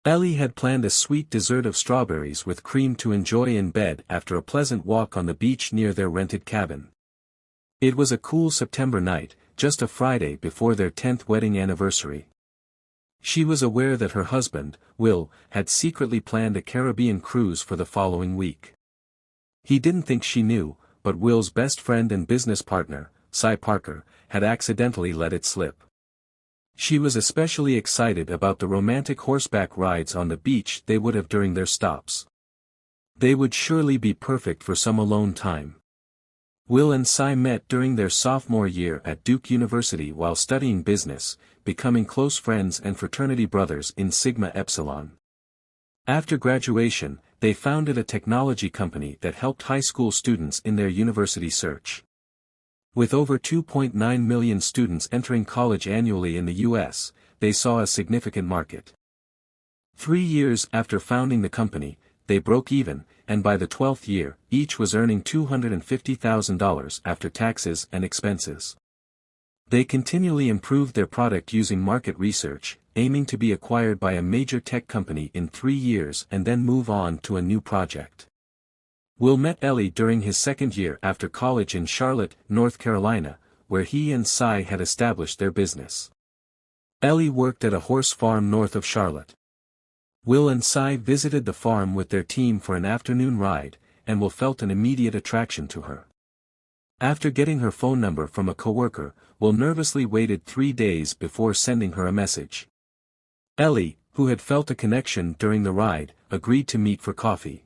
Ellie had planned a sweet dessert of strawberries with cream to enjoy in bed after a pleasant walk on the beach near their rented cabin. It was a cool September night, just a Friday before their 10th wedding anniversary. She was aware that her husband, Will, had secretly planned a Caribbean cruise for the following week. He didn't think she knew, but Will's best friend and business partner, Cy Parker, had accidentally let it slip. She was especially excited about the romantic horseback rides on the beach they would have during their stops. They would surely be perfect for some alone time. Will and Cy met during their sophomore year at Duke University while studying business, becoming close friends and fraternity brothers in Sigma Epsilon. After graduation, they founded a technology company that helped high school students in their university search. With over 2.9 million students entering college annually in the U.S., they saw a significant market. 3 years after founding the company, they broke even, and by the 12th year, each was earning $250,000 after taxes and expenses. They continually improved their product using market research, aiming to be acquired by a major tech company in 3 years and then move on to a new project. Will met Ellie during his second year after college in Charlotte, North Carolina, where he and Cy had established their business. Ellie worked at a horse farm north of Charlotte. Will and Cy visited the farm with their team for an afternoon ride, and Will felt an immediate attraction to her. After getting her phone number from a coworker, Will nervously waited 3 days before sending her a message. Ellie, who had felt a connection during the ride, agreed to meet for coffee.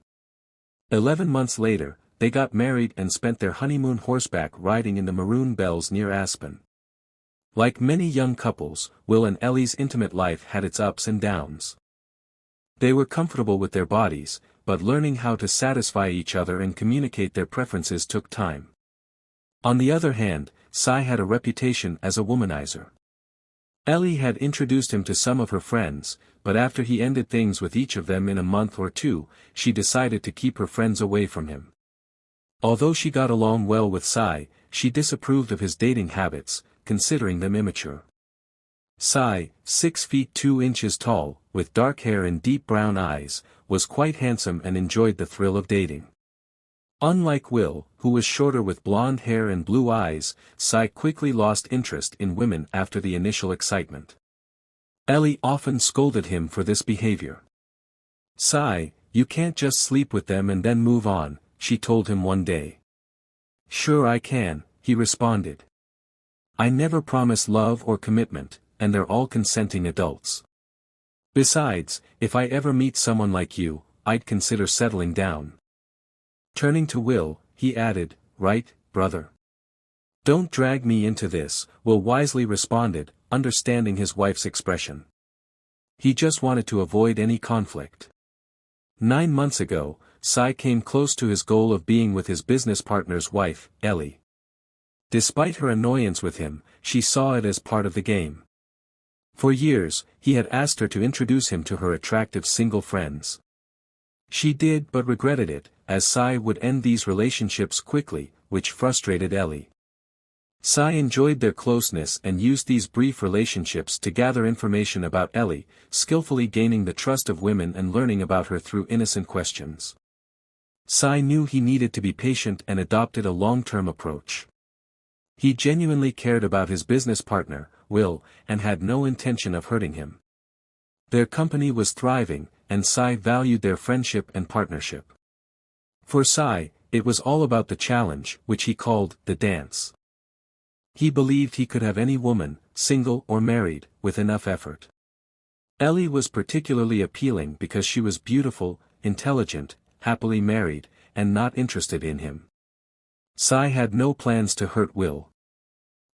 11 months later, they got married and spent their honeymoon horseback riding in the Maroon Bells near Aspen. Like many young couples, Will and Ellie's intimate life had its ups and downs. They were comfortable with their bodies, but learning how to satisfy each other and communicate their preferences took time. On the other hand, Cy had a reputation as a womanizer. Ellie had introduced him to some of her friends, but after he ended things with each of them in a month or two, she decided to keep her friends away from him. Although she got along well with Cy, she disapproved of his dating habits, considering them immature. Cy, 6 feet 2 inches tall, with dark hair and deep brown eyes, was quite handsome and enjoyed the thrill of dating. Unlike Will, who was shorter with blonde hair and blue eyes, Cy quickly lost interest in women after the initial excitement. Ellie often scolded him for this behavior. "Cy, you can't just sleep with them and then move on," she told him one day. "Sure I can," he responded. "I never promise love or commitment, and they're all consenting adults. Besides, if I ever meet someone like you, I'd consider settling down." Turning to Will, he added, "Right, brother? Don't drag me into this," Will wisely responded, understanding his wife's expression. He just wanted to avoid any conflict. 9 months ago, Cy came close to his goal of being with his business partner's wife, Ellie. Despite her annoyance with him, she saw it as part of the game. For years, he had asked her to introduce him to her attractive single friends. She did but regretted it, as Cy would end these relationships quickly, which frustrated Ellie. Cy enjoyed their closeness and used these brief relationships to gather information about Ellie, skillfully gaining the trust of women and learning about her through innocent questions. Cy knew he needed to be patient and adopted a long-term approach. He genuinely cared about his business partner, Will, and had no intention of hurting him. Their company was thriving, and Cy valued their friendship and partnership. For Cy, it was all about the challenge, which he called the dance. He believed he could have any woman, single or married, with enough effort. Ellie was particularly appealing because she was beautiful, intelligent, happily married, and not interested in him. Cy had no plans to hurt Will.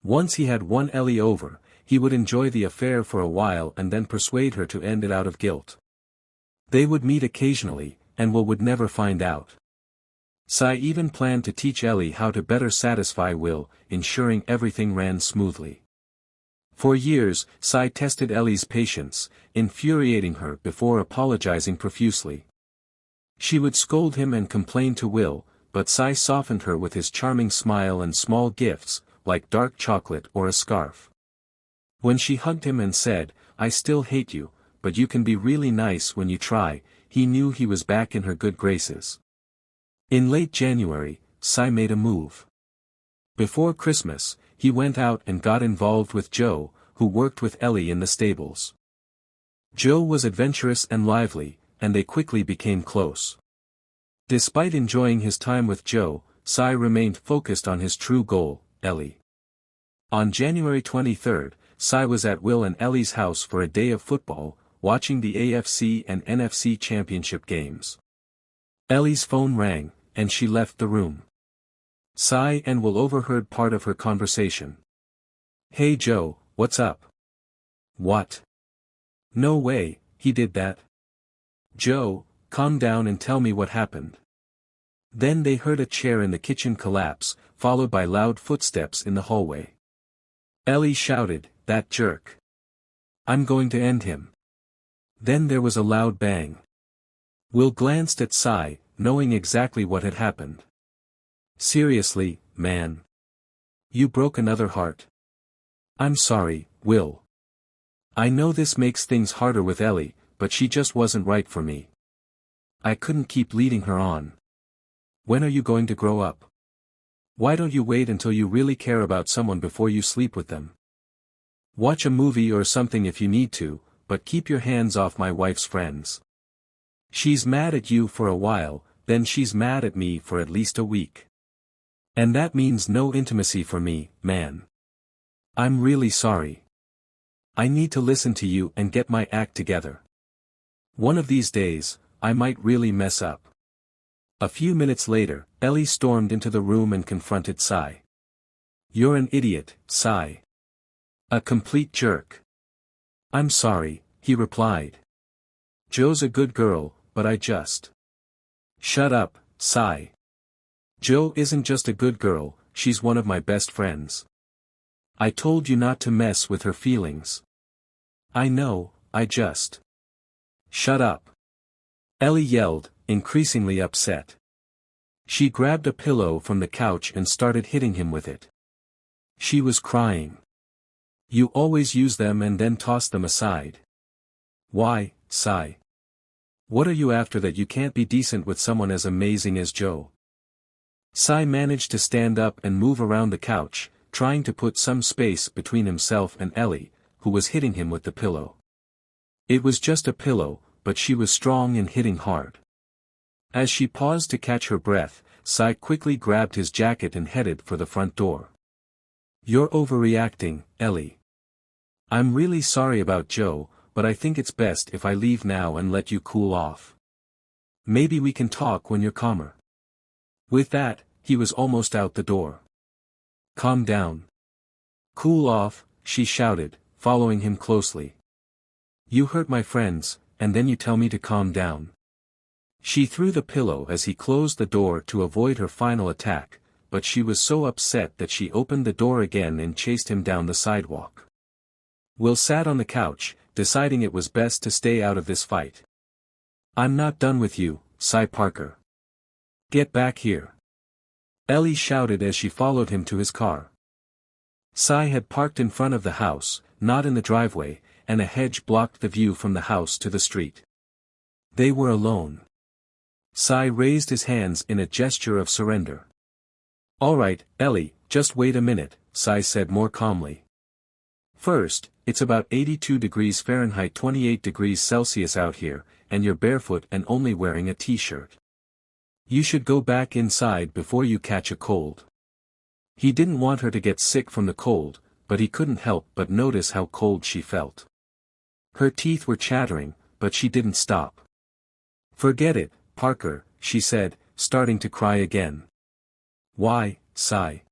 Once he had won Ellie over, he would enjoy the affair for a while and then persuade her to end it out of guilt. They would meet occasionally, and Will would never find out. Cy even planned to teach Ellie how to better satisfy Will, ensuring everything ran smoothly. For years, Cy tested Ellie's patience, infuriating her before apologizing profusely. She would scold him and complain to Will, but Cy softened her with his charming smile and small gifts, like dark chocolate or a scarf. When she hugged him and said, "I still hate you," but you can be really nice when you try." He knew he was back in her good graces. In late January, Cy made a move. Before Christmas, he went out and got involved with Joe, who worked with Ellie in the stables. Joe was adventurous and lively, and they quickly became close. Despite enjoying his time with Joe, Cy remained focused on his true goal, Ellie. On January 23, Cy was at Will and Ellie's house for a day of football, watching the AFC and NFC championship games. Ellie's phone rang, and she left the room. Cy and Will overheard part of her conversation. "Hey Joe, what's up?" "What? No way, he did that." "Joe, calm down and tell me what happened." Then they heard a chair in the kitchen collapse, followed by loud footsteps in the hallway. Ellie shouted, "That jerk. I'm going to end him." Then there was a loud bang. Will glanced at Cy, knowing exactly what had happened. "Seriously, man. You broke another heart." "I'm sorry, Will. I know this makes things harder with Ellie, but she just wasn't right for me. I couldn't keep leading her on." "When are you going to grow up? Why don't you wait until you really care about someone before you sleep with them? Watch a movie or something if you need to, but keep your hands off my wife's friends. She's mad at you for a while, then she's mad at me for at least a week. And that means no intimacy for me, man. I'm really sorry. I need to listen to you and get my act together. One of these days, I might really mess up." A few minutes later, Ellie stormed into the room and confronted Cy. "You're an idiot, Cy. A complete jerk." "I'm sorry," he replied. "Joe's a good girl, but I just—" "Shut up, Cy. Joe isn't just a good girl, she's one of my best friends. I told you not to mess with her feelings." "I know, I just—" "Shut up!" Ellie yelled, increasingly upset. She grabbed a pillow from the couch and started hitting him with it. She was crying. "You always use them and then toss them aside. Why, Cy? What are you after that you can't be decent with someone as amazing as Joe?" Cy managed to stand up and move around the couch, trying to put some space between himself and Ellie, who was hitting him with the pillow. It was just a pillow, but she was strong and hitting hard. As she paused to catch her breath, Cy quickly grabbed his jacket and headed for the front door. "You're overreacting, Ellie. I'm really sorry about Joe, but I think it's best if I leave now and let you cool off. Maybe we can talk when you're calmer." With that, he was almost out the door. "Calm down. Cool off," she shouted, following him closely. "You hurt my friends, and then you tell me to calm down." She threw the pillow as he closed the door to avoid her final attack, but she was so upset that she opened the door again and chased him down the sidewalk. Will sat on the couch, deciding it was best to stay out of this fight. "I'm not done with you, Cy Parker. Get back here!" Ellie shouted as she followed him to his car. Cy had parked in front of the house, not in the driveway, and a hedge blocked the view from the house to the street. They were alone. Cy raised his hands in a gesture of surrender. "All right, Ellie, just wait a minute," Cy said more calmly. "First, it's about 82 degrees Fahrenheit 28 degrees Celsius out here, and you're barefoot and only wearing a t-shirt. You should go back inside before you catch a cold." He didn't want her to get sick from the cold, but he couldn't help but notice how cold she felt. Her teeth were chattering, but she didn't stop. "Forget it, Parker," she said, starting to cry again. "Why, Cy?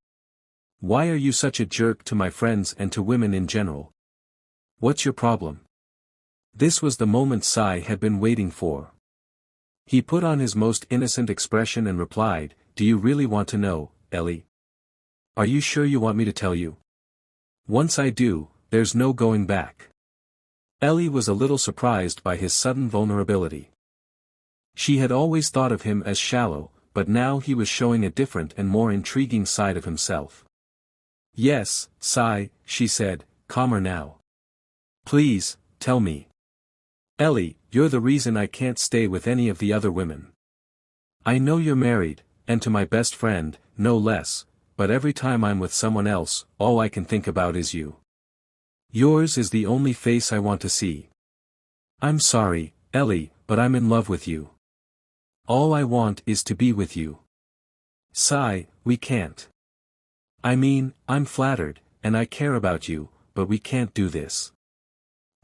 Why are you such a jerk to my friends and to women in general? What's your problem?" This was the moment Cy had been waiting for. He put on his most innocent expression and replied, "Do you really want to know, Ellie? Are you sure you want me to tell you? Once I do, there's no going back." Ellie was a little surprised by his sudden vulnerability. She had always thought of him as shallow, but now he was showing a different and more intriguing side of himself. "Yes, Cy," she said, calmer now. "Please, tell me. Ellie, you're the reason I can't stay with any of the other women. I know you're married, and to my best friend, no less, but every time I'm with someone else, all I can think about is you. Yours is the only face I want to see. I'm sorry, Ellie, but I'm in love with you. All I want is to be with you. Sigh, we can't. I mean, I'm flattered, and I care about you, but we can't do this.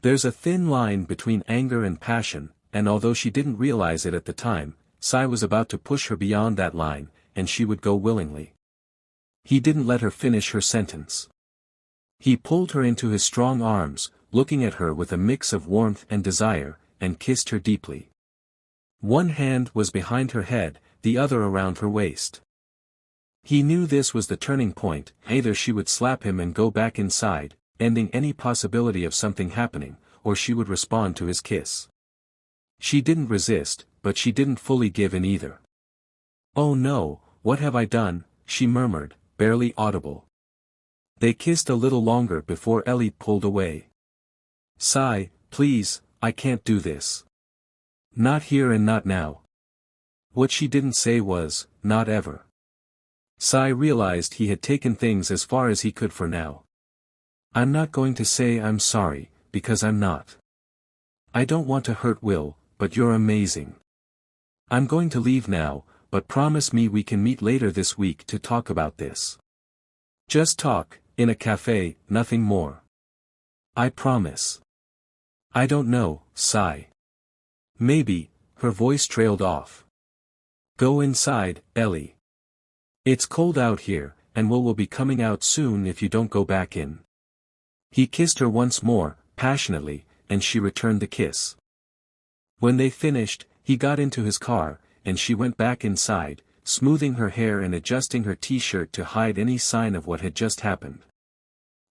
There's a thin line between anger and passion, and although she didn't realize it at the time, Sai was about to push her beyond that line, and she would go willingly. He didn't let her finish her sentence. He pulled her into his strong arms, looking at her with a mix of warmth and desire, and kissed her deeply. One hand was behind her head, the other around her waist. He knew this was the turning point, either she would slap him and go back inside, ending any possibility of something happening, or she would respond to his kiss. She didn't resist, but she didn't fully give in either. "Oh no, what have I done?" she murmured, barely audible. They kissed a little longer before Ellie pulled away. "Sai, please, I can't do this. Not here and not now." What she didn't say was, "not ever." Sai realized he had taken things as far as he could for now. "I'm not going to say I'm sorry, because I'm not. I don't want to hurt Will, but you're amazing. I'm going to leave now, but promise me we can meet later this week to talk about this. Just talk, in a cafe, nothing more. I promise." "I don't know, Sai. Maybe," her voice trailed off. "Go inside, Ellie. It's cold out here, and Will be coming out soon if you don't go back in." He kissed her once more, passionately, and she returned the kiss. When they finished, he got into his car, and she went back inside, smoothing her hair and adjusting her t-shirt to hide any sign of what had just happened.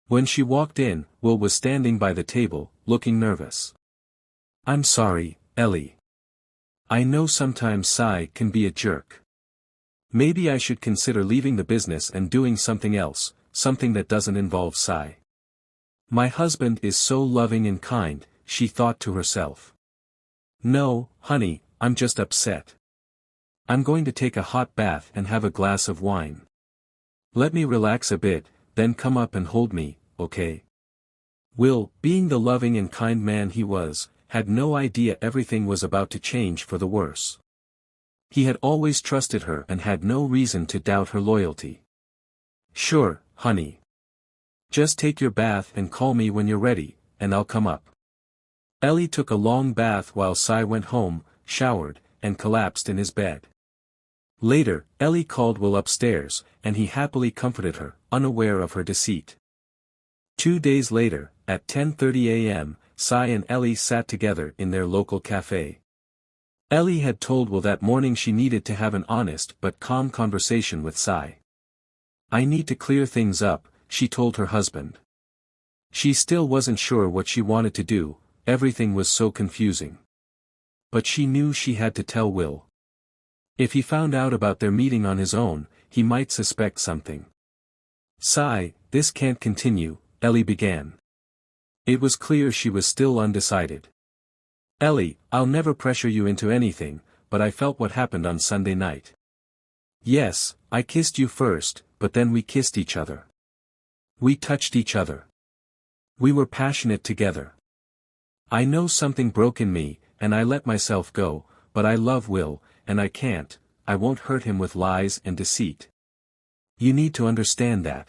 When she walked in, Will was standing by the table, looking nervous. "I'm sorry, Ellie. I know sometimes Sai can be a jerk. Maybe I should consider leaving the business and doing something else, something that doesn't involve Sai. My husband is so loving and kind," she thought to herself. "No, honey, I'm just upset. I'm going to take a hot bath and have a glass of wine. Let me relax a bit, then come up and hold me, okay?" Will, being the loving and kind man he was, had no idea everything was about to change for the worse. He had always trusted her and had no reason to doubt her loyalty. "Sure, honey. Just take your bath and call me when you're ready, and I'll come up." Ellie took a long bath while Sai went home, showered, and collapsed in his bed. Later, Ellie called Will upstairs, and he happily comforted her, unaware of her deceit. 2 days later, at 10:30 a.m., Sai and Ellie sat together in their local cafe. Ellie had told Will that morning she needed to have an honest but calm conversation with Sai. "I need to clear things up," she told her husband. She still wasn't sure what she wanted to do, everything was so confusing. But she knew she had to tell Will. If he found out about their meeting on his own, he might suspect something. "Sai, this can't continue," Ellie began. It was clear she was still undecided. "Ellie, I'll never pressure you into anything, but I felt what happened on Sunday night. Yes, I kissed you first, but then we kissed each other. We touched each other. We were passionate together. I know something broke in me, and I let myself go, but I love Will, and I won't hurt him with lies and deceit. You need to understand that.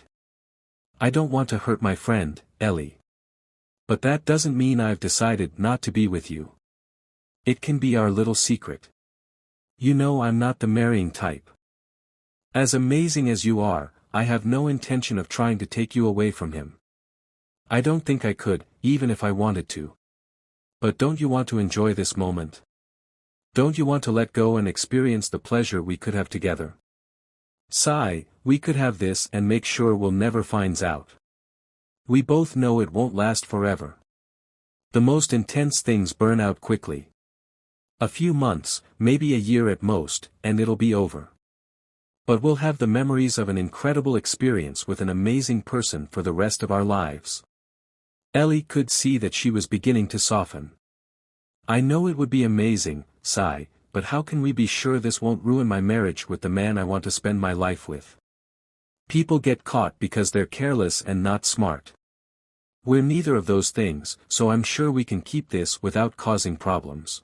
I don't want to hurt my friend, Ellie. But that doesn't mean I've decided not to be with you. It can be our little secret. You know I'm not the marrying type. As amazing as you are, I have no intention of trying to take you away from him. I don't think I could, even if I wanted to. But don't you want to enjoy this moment? Don't you want to let go and experience the pleasure we could have together? Sai, we could have this and make sure Will never finds out. We both know it won't last forever. The most intense things burn out quickly. A few months, maybe a year at most, and it'll be over. But we'll have the memories of an incredible experience with an amazing person for the rest of our lives." Ellie could see that she was beginning to soften. I know it would be amazing, sigh, but how can we be sure this won't ruin my marriage with the man I want to spend my life with? People get caught because they're careless and not smart. We're neither of those things, so I'm sure we can keep this without causing problems.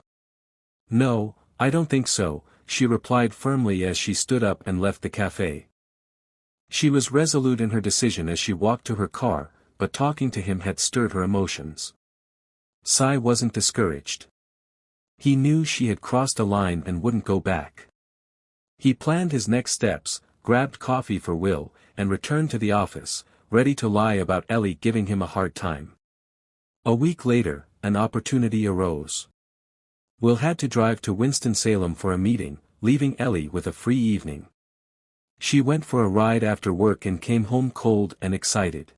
No, I don't think so, she replied firmly as she stood up and left the cafe. She was resolute in her decision as she walked to her car, but talking to him had stirred her emotions. Sai wasn't discouraged. He knew she had crossed a line and wouldn't go back. He planned his next steps, grabbed coffee for Will, and returned to the office, ready to lie about Ellie giving him a hard time. A week later, an opportunity arose. Will had to drive to Winston-Salem for a meeting, leaving Ellie with a free evening. She went for a ride after work and came home cold and excited.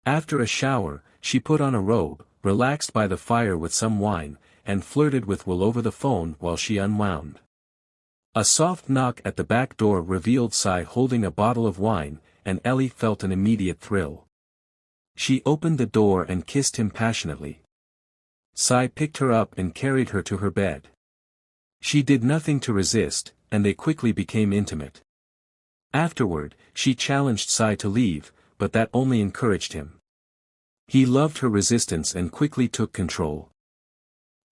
After a shower, she put on a robe, relaxed by the fire with some wine, and flirted with Will over the phone while she unwound. A soft knock at the back door revealed Sai holding a bottle of wine, and Ellie felt an immediate thrill. She opened the door and kissed him passionately. Sai picked her up and carried her to her bed. She did nothing to resist, and they quickly became intimate. Afterward, she challenged Sai to leave, but that only encouraged him. He loved her resistance and quickly took control.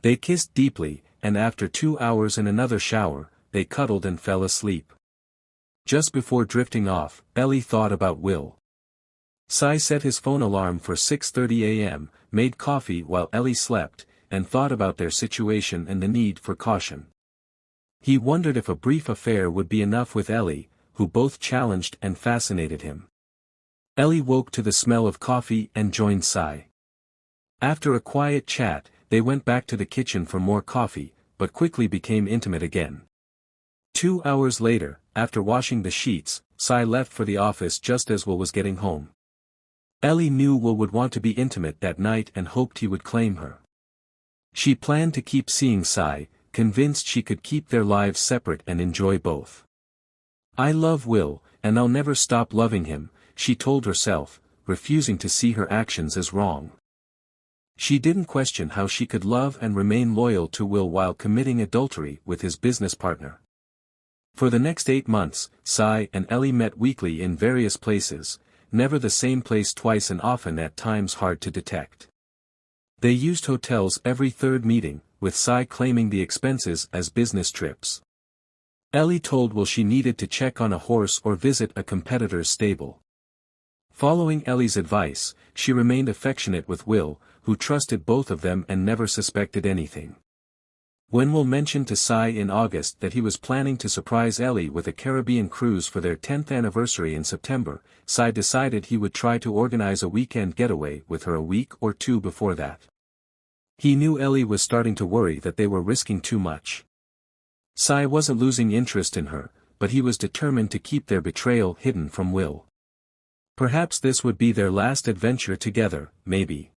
They kissed deeply, and after 2 hours and another shower, they cuddled and fell asleep. Just before drifting off, Ellie thought about Will. Sai set his phone alarm for 6:30 a.m., made coffee while Ellie slept, and thought about their situation and the need for caution. He wondered if a brief affair would be enough with Ellie, who both challenged and fascinated him. Ellie woke to the smell of coffee and joined Sai. After a quiet chat, they went back to the kitchen for more coffee, but quickly became intimate again. 2 hours later, after washing the sheets, Sai left for the office just as Will was getting home. Ellie knew Will would want to be intimate that night and hoped he would claim her. She planned to keep seeing Sai, convinced she could keep their lives separate and enjoy both. I love Will, and I'll never stop loving him, she told herself, refusing to see her actions as wrong. She didn't question how she could love and remain loyal to Will while committing adultery with his business partner. For the next 8 months, Sai and Ellie met weekly in various places, never the same place twice and often at times hard to detect. They used hotels every third meeting, with Sai claiming the expenses as business trips. Ellie told Will she needed to check on a horse or visit a competitor's stable. Following Ellie's advice, she remained affectionate with Will, who trusted both of them and never suspected anything. When Will mentioned to Sai in August that he was planning to surprise Ellie with a Caribbean cruise for their 10th anniversary in September, Sai decided he would try to organize a weekend getaway with her a week or 2 before that. He knew Ellie was starting to worry that they were risking too much. Sai wasn't losing interest in her, but he was determined to keep their betrayal hidden from Will. Perhaps this would be their last adventure together, maybe.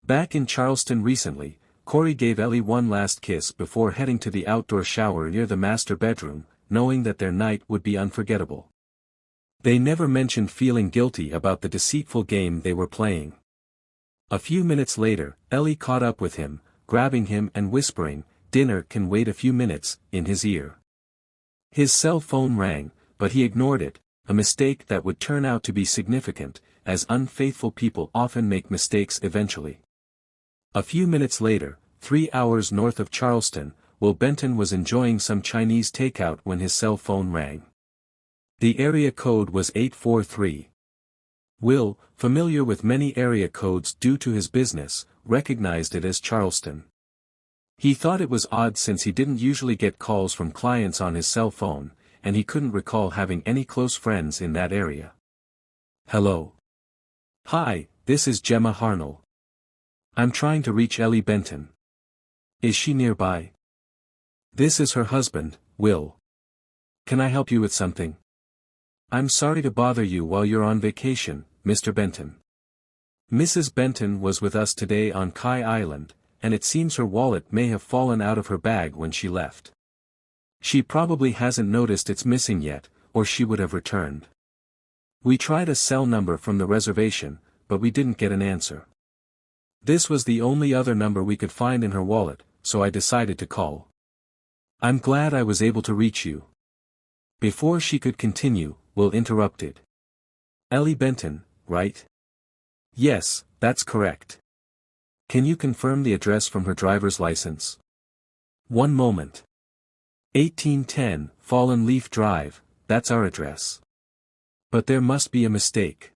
Back in Charleston recently, Corey gave Ellie one last kiss before heading to the outdoor shower near the master bedroom, knowing that their night would be unforgettable. They never mentioned feeling guilty about the deceitful game they were playing. A few minutes later, Ellie caught up with him, grabbing him and whispering, "Dinner can wait a few minutes," in his ear. His cell phone rang, but he ignored it, a mistake that would turn out to be significant, as unfaithful people often make mistakes eventually. A few minutes later, 3 hours north of Charleston, Will Benton was enjoying some Chinese takeout when his cell phone rang. The area code was 843. Will, familiar with many area codes due to his business, recognized it as Charleston. He thought it was odd since he didn't usually get calls from clients on his cell phone, and he couldn't recall having any close friends in that area. "Hello. Hi, this is Gemma Harnell. I'm trying to reach Ellie Benton. Is she nearby? This is her husband, Will. Can I help you with something? I'm sorry to bother you while you're on vacation, Mr. Benton. Mrs. Benton was with us today on Kai Island, and it seems her wallet may have fallen out of her bag when she left. She probably hasn't noticed it's missing yet, or she would have returned. We tried a cell number from the reservation, but we didn't get an answer. This was the only other number we could find in her wallet, so I decided to call. I'm glad I was able to reach you. Before she could continue, Will interrupted. Ellie Benton, right? Yes, that's correct. Can you confirm the address from her driver's license? One moment. 1810, Fallen Leaf Drive, that's our address. But there must be a mistake.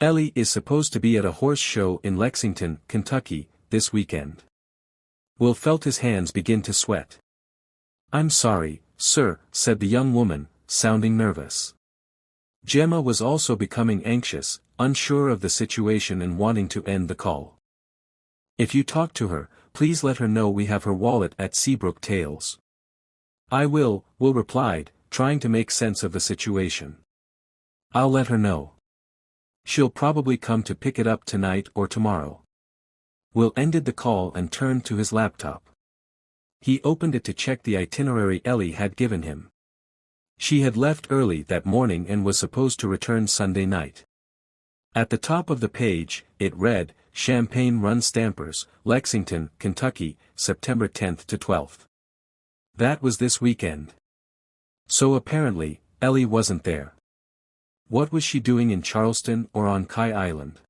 Ellie is supposed to be at a horse show in Lexington, Kentucky, this weekend. Will felt his hands begin to sweat. I'm sorry, sir, said the young woman, sounding nervous. Gemma was also becoming anxious, unsure of the situation and wanting to end the call. If you talk to her, please let her know we have her wallet at Seabrook Tales. I will, Will replied, trying to make sense of the situation. I'll let her know. She'll probably come to pick it up tonight or tomorrow. Will ended the call and turned to his laptop. He opened it to check the itinerary Ellie had given him. She had left early that morning and was supposed to return Sunday night. At the top of the page, it read, Champagne Run Stampers, Lexington, Kentucky, September 10th to 12th. That was this weekend. So apparently, Ellie wasn't there. What was she doing in Charleston or on Kai Island?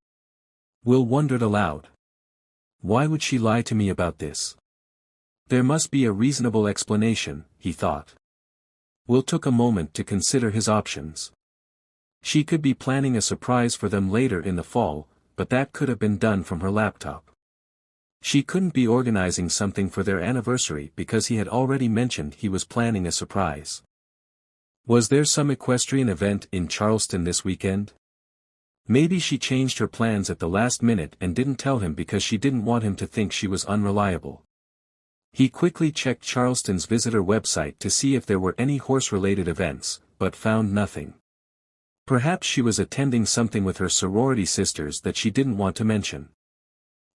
Will wondered aloud. Why would she lie to me about this? There must be a reasonable explanation, he thought. Will took a moment to consider his options. She could be planning a surprise for them later in the fall, but that could have been done from her laptop. She couldn't be organizing something for their anniversary because he had already mentioned he was planning a surprise. Was there some equestrian event in Charleston this weekend? Maybe she changed her plans at the last minute and didn't tell him because she didn't want him to think she was unreliable. He quickly checked Charleston's visitor website to see if there were any horse-related events, but found nothing. Perhaps she was attending something with her sorority sisters that she didn't want to mention.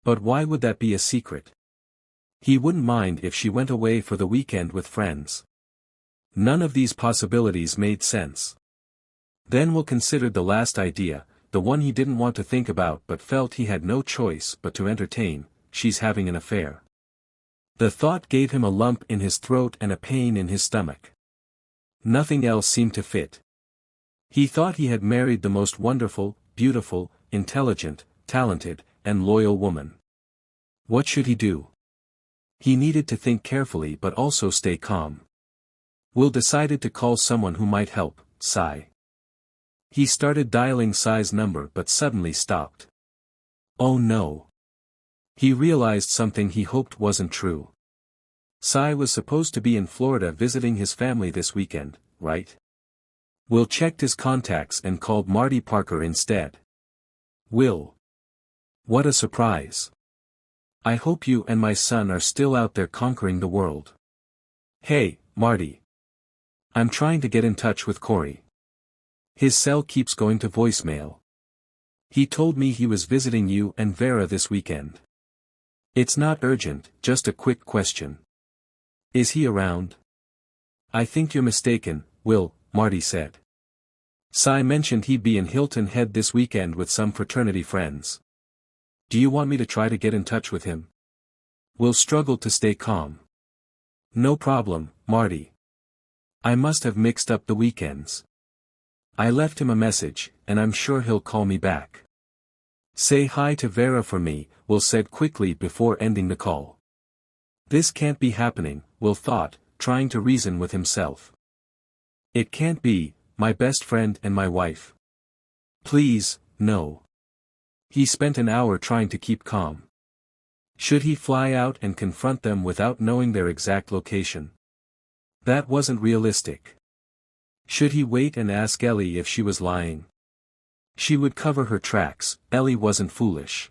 But why would that be a secret? He wouldn't mind if she went away for the weekend with friends. None of these possibilities made sense. Then Will considered the last idea, the one he didn't want to think about but felt he had no choice but to entertain, she's having an affair. The thought gave him a lump in his throat and a pain in his stomach. Nothing else seemed to fit. He thought he had married the most wonderful, beautiful, intelligent, talented, and loyal woman. What should he do? He needed to think carefully but also stay calm. Will decided to call someone who might help, Cy. He started dialing Cy's number but suddenly stopped. Oh no. He realized something he hoped wasn't true. Cy was supposed to be in Florida visiting his family this weekend, right? Will checked his contacts and called Marty Parker instead. Will. What a surprise. I hope you and my son are still out there conquering the world. Hey, Marty. I'm trying to get in touch with Corey. His cell keeps going to voicemail. He told me he was visiting you and Vera this weekend. It's not urgent, just a quick question. Is he around? I think you're mistaken, Will, Marty said. Cy mentioned he'd be in Hilton Head this weekend with some fraternity friends. Do you want me to try to get in touch with him? Will struggled to stay calm. No problem, Marty. I must have mixed up the weekends. I left him a message, and I'm sure he'll call me back. Say hi to Vera for me, Will said quickly before ending the call. This can't be happening, Will thought, trying to reason with himself. It can't be, my best friend and my wife. Please, no. He spent an hour trying to keep calm. Should he fly out and confront them without knowing their exact location? That wasn't realistic. Should he wait and ask Ellie if she was lying? She would cover her tracks, Ellie wasn't foolish.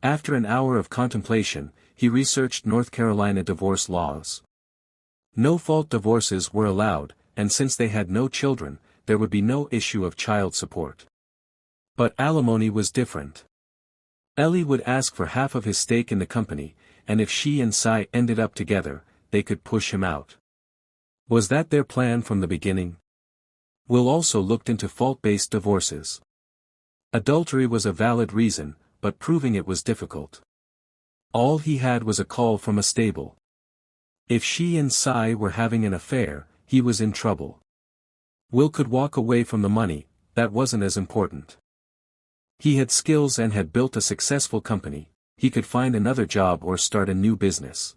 After an hour of contemplation, he researched North Carolina divorce laws. No-fault divorces were allowed, and since they had no children, there would be no issue of child support. But alimony was different. Ellie would ask for half of his stake in the company, and if she and Cy ended up together, they could push him out. Was that their plan from the beginning? Will also looked into fault-based divorces. Adultery was a valid reason, but proving it was difficult. All he had was a call from a stable. If she and Cy were having an affair, he was in trouble. Will could walk away from the money, that wasn't as important. He had skills and had built a successful company, he could find another job or start a new business.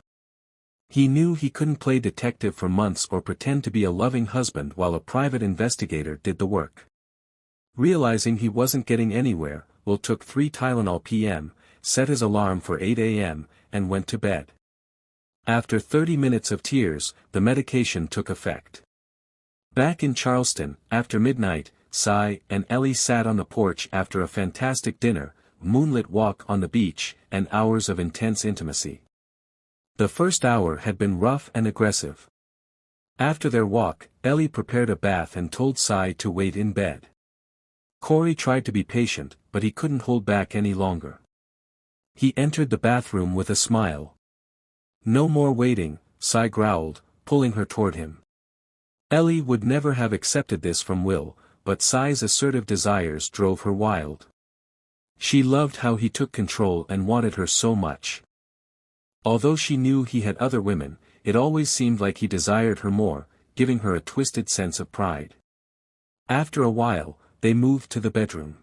He knew he couldn't play detective for months or pretend to be a loving husband while a private investigator did the work. Realizing he wasn't getting anywhere, Will took 3 Tylenol PM, set his alarm for 8 a.m., and went to bed. After 30 minutes of tears, the medication took effect. Back in Charleston, after midnight, Cy and Ellie sat on the porch after a fantastic dinner, moonlit walk on the beach, and hours of intense intimacy. The first hour had been rough and aggressive. After their walk, Ellie prepared a bath and told Cy to wait in bed. Corey tried to be patient, but he couldn't hold back any longer. He entered the bathroom with a smile. "No more waiting," Cy growled, pulling her toward him. Ellie would never have accepted this from Will, but Cy's assertive desires drove her wild. She loved how he took control and wanted her so much. Although she knew he had other women, it always seemed like he desired her more, giving her a twisted sense of pride. After a while, they moved to the bedroom.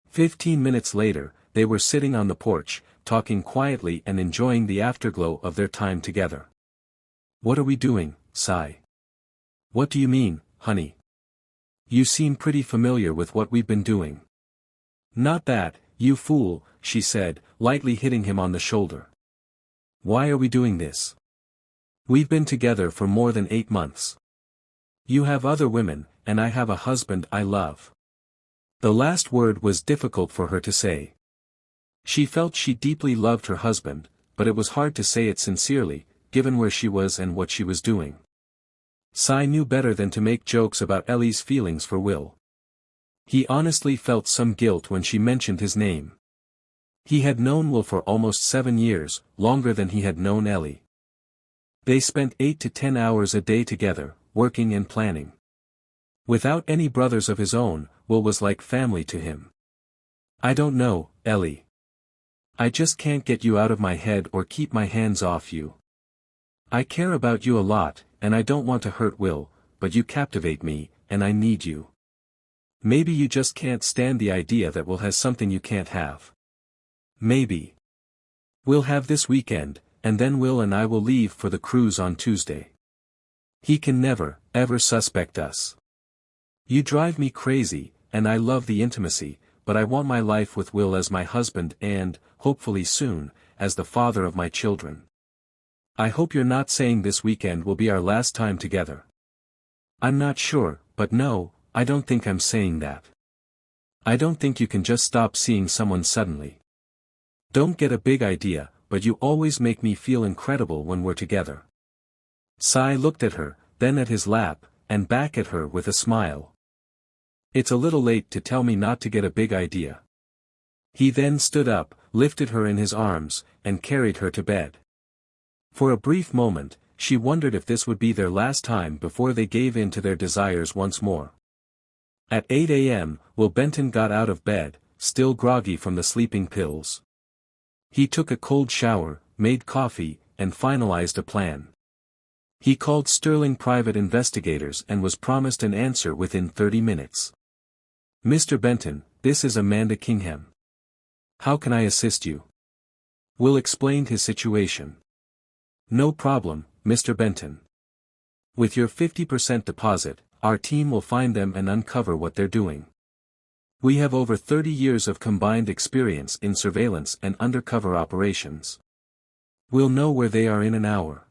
15 minutes later, they were sitting on the porch, talking quietly and enjoying the afterglow of their time together. "What are we doing, Cy?" "What do you mean, honey? You seem pretty familiar with what we've been doing." "Not that, you fool," she said, lightly hitting him on the shoulder. "Why are we doing this? We've been together for more than 8 months. You have other women, and I have a husband I love." The last word was difficult for her to say. She felt she deeply loved her husband, but it was hard to say it sincerely, given where she was and what she was doing. Cy knew better than to make jokes about Ellie's feelings for Will. He honestly felt some guilt when she mentioned his name. He had known Will for almost 7 years, longer than he had known Ellie. They spent 8 to 10 hours a day together, working and planning. Without any brothers of his own, Will was like family to him. "I don't know, Ellie. I just can't get you out of my head or keep my hands off you. I care about you a lot, and I don't want to hurt Will, but you captivate me, and I need you. Maybe you just can't stand the idea that Will has something you can't have. Maybe. We'll have this weekend, and then Will and I will leave for the cruise on Tuesday. He can never, ever suspect us. You drive me crazy, and I love the intimacy, but I want my life with Will as my husband and, hopefully soon, as the father of my children. I hope you're not saying this weekend will be our last time together." "I'm not sure, but no, I don't think I'm saying that. I don't think you can just stop seeing someone suddenly. Don't get a big idea, but you always make me feel incredible when we're together." Cy looked at her, then at his lap, and back at her with a smile. "It's a little late to tell me not to get a big idea." He then stood up, lifted her in his arms, and carried her to bed. For a brief moment, she wondered if this would be their last time before they gave in to their desires once more. At 8 a.m., Will Benton got out of bed, still groggy from the sleeping pills. He took a cold shower, made coffee, and finalized a plan. He called Sterling private investigators and was promised an answer within 30 minutes. "Mr. Benton, this is Amanda Kingham. How can I assist you?" Will explained his situation. "No problem, Mr. Benton. With your 50% deposit, our team will find them and uncover what they're doing. We have over 30 years of combined experience in surveillance and undercover operations. We'll know where they are in an hour."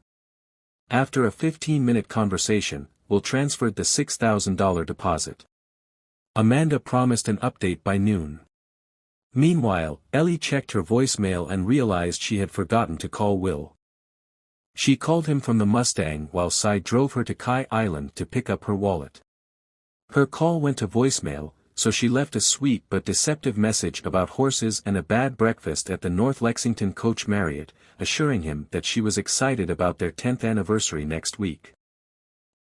After a 15-minute conversation, Will transferred the $6,000 deposit. Amanda promised an update by noon. Meanwhile, Ellie checked her voicemail and realized she had forgotten to call Will. She called him from the Mustang while Cy drove her to Kai Island to pick up her wallet. Her call went to voicemail, so she left a sweet but deceptive message about horses and a bad breakfast at the North Lexington Coach Marriott, assuring him that she was excited about their 10th anniversary next week.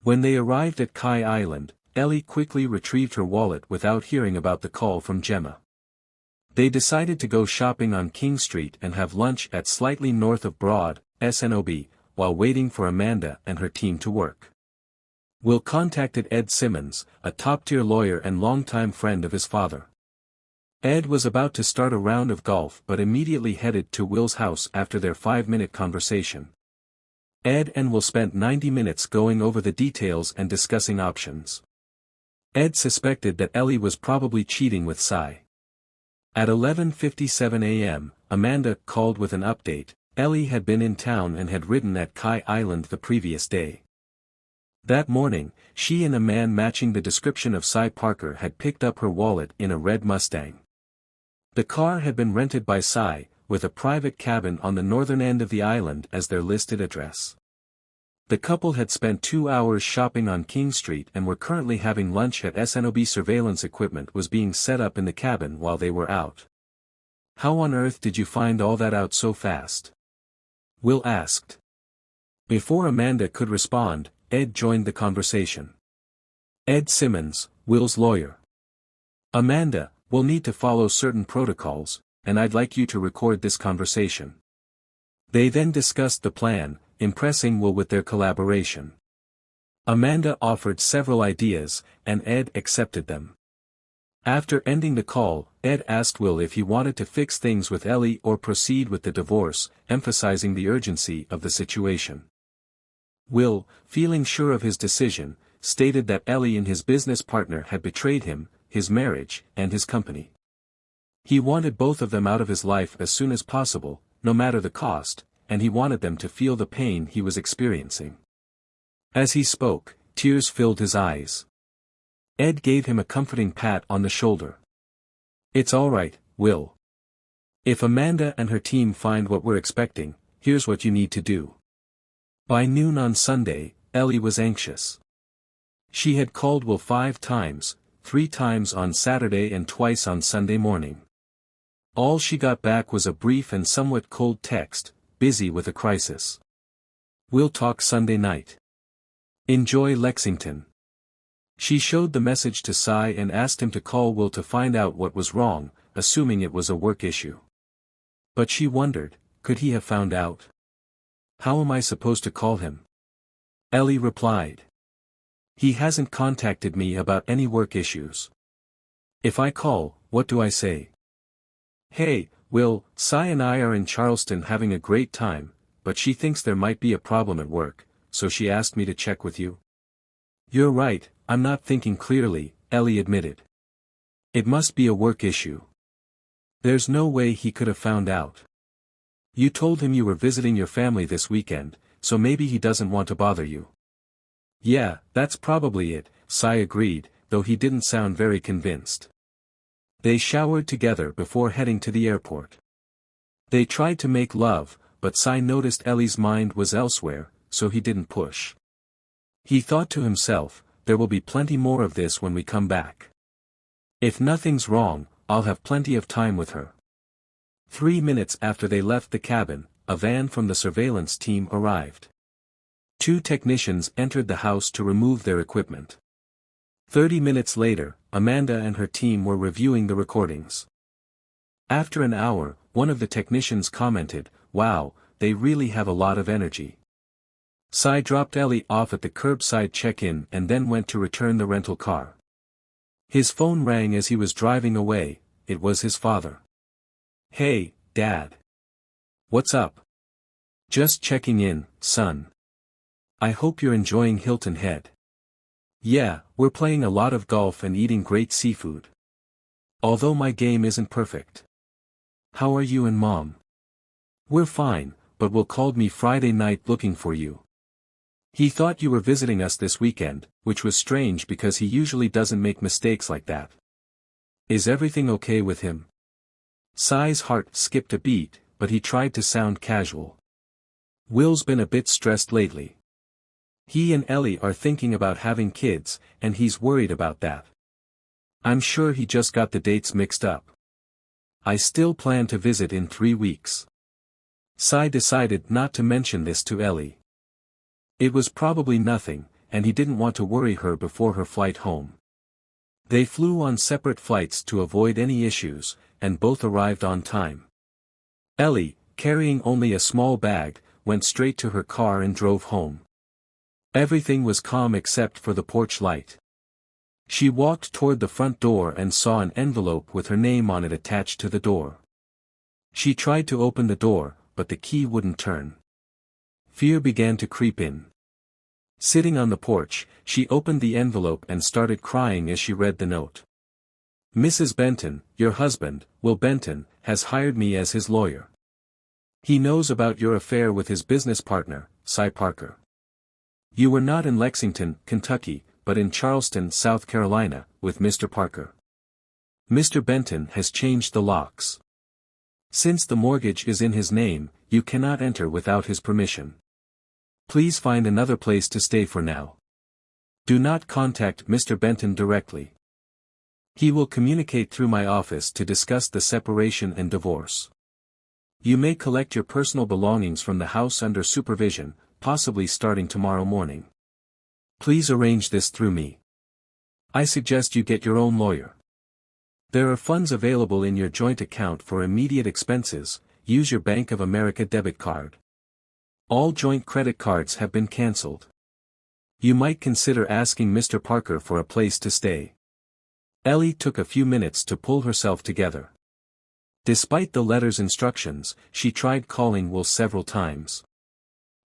When they arrived at Kai Island, Ellie quickly retrieved her wallet without hearing about the call from Gemma. They decided to go shopping on King Street and have lunch at slightly north of Broad, SNOB, while waiting for Amanda and her team to work. Will contacted Ed Simmons, a top-tier lawyer and longtime friend of his father. Ed was about to start a round of golf but immediately headed to Will's house after their 5-minute conversation. Ed and Will spent 90 minutes going over the details and discussing options. Ed suspected that Ellie was probably cheating with Cy. At 11:57 a.m., Amanda called with an update. Ellie had been in town and had ridden at Kai Island the previous day. That morning, she and a man matching the description of Cy Parker had picked up her wallet in a red Mustang. The car had been rented by Cy, with a private cabin on the northern end of the island as their listed address. The couple had spent 2 hours shopping on King Street and were currently having lunch at SNOB. Surveillance equipment was being set up in the cabin while they were out. "How on earth did you find all that out so fast?" Will asked. Before Amanda could respond, Ed joined the conversation. Ed Simmons, Will's lawyer. "Amanda, we'll need to follow certain protocols, and I'd like you to record this conversation." They then discussed the plan, impressing Will with their collaboration. Amanda offered several ideas, and Ed accepted them. After ending the call, Ed asked Will if he wanted to fix things with Ellie or proceed with the divorce, emphasizing the urgency of the situation. Will, feeling sure of his decision, stated that Ellie and his business partner had betrayed him, his marriage, and his company. He wanted both of them out of his life as soon as possible, no matter the cost, and he wanted them to feel the pain he was experiencing. As he spoke, tears filled his eyes. Ed gave him a comforting pat on the shoulder. "It's all right, Will. If Amanda and her team find what we're expecting, here's what you need to do." By noon on Sunday, Ellie was anxious. She had called Will 5 times, 3 times on Saturday and twice on Sunday morning. All she got back was a brief and somewhat cold text, "Busy with a crisis. We'll talk Sunday night. Enjoy Lexington." She showed the message to Cy and asked him to call Will to find out what was wrong, assuming it was a work issue. But she wondered, could he have found out? "How am I supposed to call him?" Ellie replied. "He hasn't contacted me about any work issues. If I call, what do I say?" "Hey, Will, Cy and I are in Charleston having a great time, but she thinks there might be a problem at work, so she asked me to check with you." "You're right, I'm not thinking clearly," Ellie admitted. "It must be a work issue. There's no way he could have found out. You told him you were visiting your family this weekend, so maybe he doesn't want to bother you." "Yeah, that's probably it," Cy agreed, though he didn't sound very convinced. They showered together before heading to the airport. They tried to make love, but Cy noticed Ellie's mind was elsewhere, so he didn't push. He thought to himself, "There will be plenty more of this when we come back. If nothing's wrong, I'll have plenty of time with her." 3 minutes after they left the cabin, a van from the surveillance team arrived. 2 technicians entered the house to remove their equipment. 30 minutes later, Amanda and her team were reviewing the recordings. After an hour, one of the technicians commented, "Wow, they really have a lot of energy." Cy dropped Ellie off at the curbside check-in and then went to return the rental car. His phone rang as he was driving away. It was his father. "Hey, Dad. What's up?" "Just checking in, son. I hope you're enjoying Hilton Head." "Yeah, we're playing a lot of golf and eating great seafood. Although my game isn't perfect." "How are you and Mom?" "We're fine, but Will called me Friday night looking for you. He thought you were visiting us this weekend, which was strange because he usually doesn't make mistakes like that. Is everything okay with him?" Cy's heart skipped a beat, but he tried to sound casual. "Will's been a bit stressed lately. He and Ellie are thinking about having kids, and he's worried about that. I'm sure he just got the dates mixed up. I still plan to visit in 3 weeks." Cy decided not to mention this to Ellie. It was probably nothing, and he didn't want to worry her before her flight home. They flew on separate flights to avoid any issues, and both arrived on time. Ellie, carrying only a small bag, went straight to her car and drove home. Everything was calm except for the porch light. She walked toward the front door and saw an envelope with her name on it attached to the door. She tried to open the door, but the key wouldn't turn. Fear began to creep in. Sitting on the porch, she opened the envelope and started crying as she read the note. Mrs. Benton, your husband, Will Benton, has hired me as his lawyer. He knows about your affair with his business partner, Cy Parker. You were not in Lexington, Kentucky, but in Charleston, South Carolina, with Mr. Parker. Mr. Benton has changed the locks. Since the mortgage is in his name, you cannot enter without his permission. Please find another place to stay for now. Do not contact Mr. Benton directly. He will communicate through my office to discuss the separation and divorce. You may collect your personal belongings from the house under supervision, possibly starting tomorrow morning. Please arrange this through me. I suggest you get your own lawyer. There are funds available in your joint account for immediate expenses. Use your Bank of America debit card. All joint credit cards have been cancelled. You might consider asking Mr. Parker for a place to stay. Ellie took a few minutes to pull herself together. Despite the letter's instructions, she tried calling Will several times.